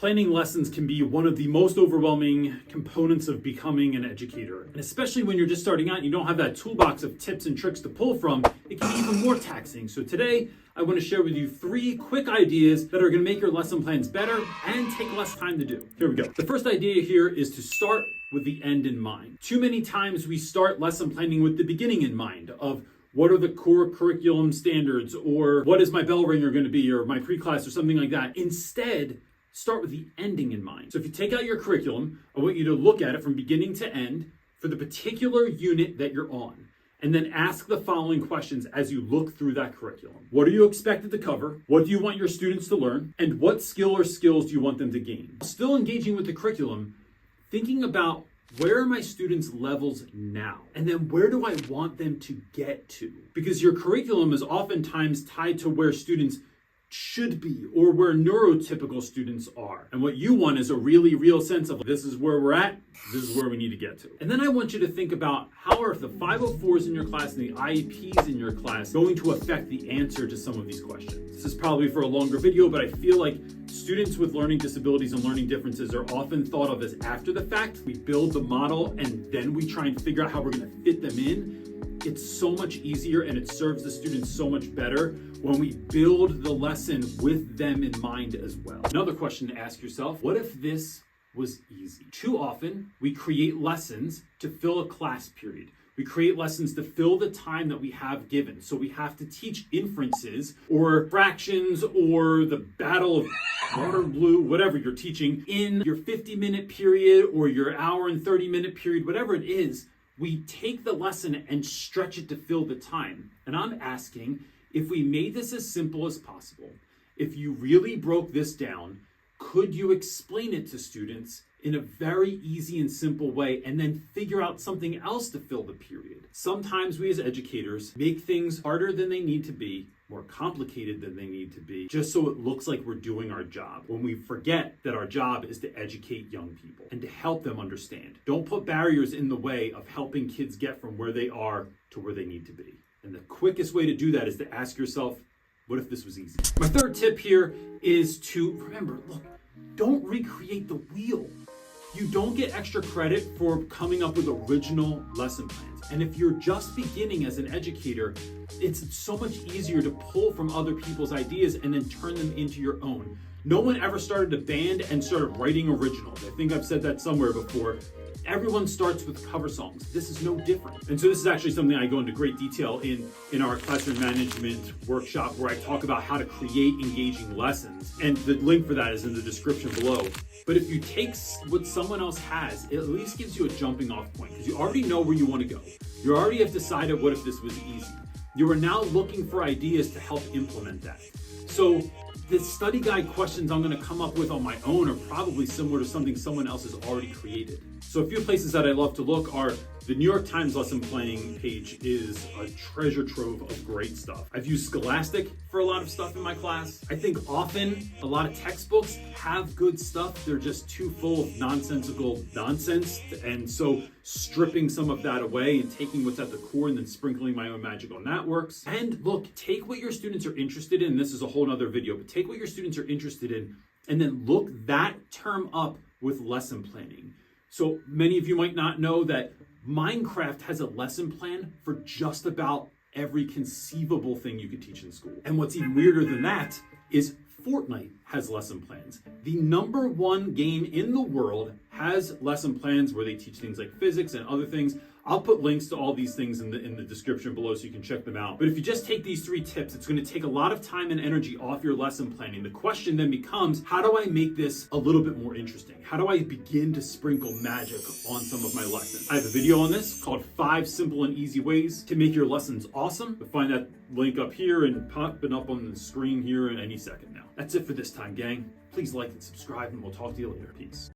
Planning lessons can be one of the most overwhelming components of becoming an educator. And especially when you're just starting out and you don't have that toolbox of tips and tricks to pull from, it can be even more taxing. So today, I want to share with you 3 quick ideas that are going to make your lesson plans better and take less time to do. Here we go. The first idea here is to start with the end in mind. Too many times we start lesson planning with the beginning in mind of what are the core curriculum standards, or what is my bell ringer going to be, or my pre-class, or something like that. Instead, start with the ending in mind. So if you take out your curriculum, I want you to look at it from beginning to end for the particular unit that you're on. And then ask the following questions as you look through that curriculum. What are you expected to cover? What do you want your students to learn? And what skill or skills do you want them to gain? Still engaging with the curriculum, thinking about where are my students' levels now? And then where do I want them to get to? Because your curriculum is oftentimes tied to where students should be or where neurotypical students are. And what you want is a really real sense of this is where we're at, this is where we need to get to. And then I want you to think about how are the 504s in your class and the IEPs in your class going to affect the answer to some of these questions. This is probably for a longer video, but I feel like students with learning disabilities and learning differences are often thought of as after the fact. We build the model and then we try and figure out how we're going to fit them in. It's so much easier and it serves the students so much better when we build the lesson with them in mind as well. Another question to ask yourself, what if this was easy? Too often, we create lessons to fill a class period. We create lessons to fill the time that we have given. So we have to teach inferences or fractions or the Battle of Waterloo, whatever you're teaching, in your 50-minute period or your hour and 30-minute period, whatever it is. We take the lesson and stretch it to fill the time. And I'm asking, if we made this as simple as possible, if you really broke this down, could you explain it to students in a very easy and simple way and then figure out something else to fill the period? Sometimes we as educators make things harder than they need to be, more complicated than they need to be, just so it looks like we're doing our job, when we forget that our job is to educate young people and to help them understand. Don't put barriers in the way of helping kids get from where they are to where they need to be. And the quickest way to do that is to ask yourself, what if this was easy? My third tip here is to remember, look, don't recreate the wheel. You don't get extra credit for coming up with original lesson plans. And if you're just beginning as an educator, it's so much easier to pull from other people's ideas and then turn them into your own. No one ever started a band and started writing originals. I think I've said that somewhere before. Everyone starts with cover songs. This is no different. And so this is actually something I go into great detail in our classroom management workshop, where I talk about how to create engaging lessons. And the link for that is in the description below. But if you take what someone else has, it at least gives you a jumping off point, because you already know where you want to go. You already have decided what if this was easy. You are now looking for ideas to help implement that. So the study guide questions I'm going to come up with on my own are probably similar to something someone else has already created. So a few places that I love to look are the New York Times lesson planning page is a treasure trove of great stuff. I've used Scholastic for a lot of stuff in my class. I think often a lot of textbooks have good stuff. They're just too full of nonsensical nonsense. And so stripping some of that away and taking what's at the core and then sprinkling my own magic on that works. And look, take what your students are interested in. This is a whole nother video, but take what your students are interested in and then look that term up with lesson planning. So many of you might not know that Minecraft has a lesson plan for just about every conceivable thing you could teach in school. And what's even weirder than that is Fortnite has lesson plans. The #1 game in the world has lesson plans where they teach things like physics and other things. I'll put links to all these things in the description below so you can check them out. But if you just take these 3 tips, it's going to take a lot of time and energy off your lesson planning. The question then becomes, how do I make this a little bit more interesting? How do I begin to sprinkle magic on some of my lessons? I have a video on this called 5 Simple and Easy Ways to Make Your Lessons Awesome. You'll find that link up here and popping up on the screen here in any second now. That's it for this time, gang. Please like and subscribe, and we'll talk to you later. Peace.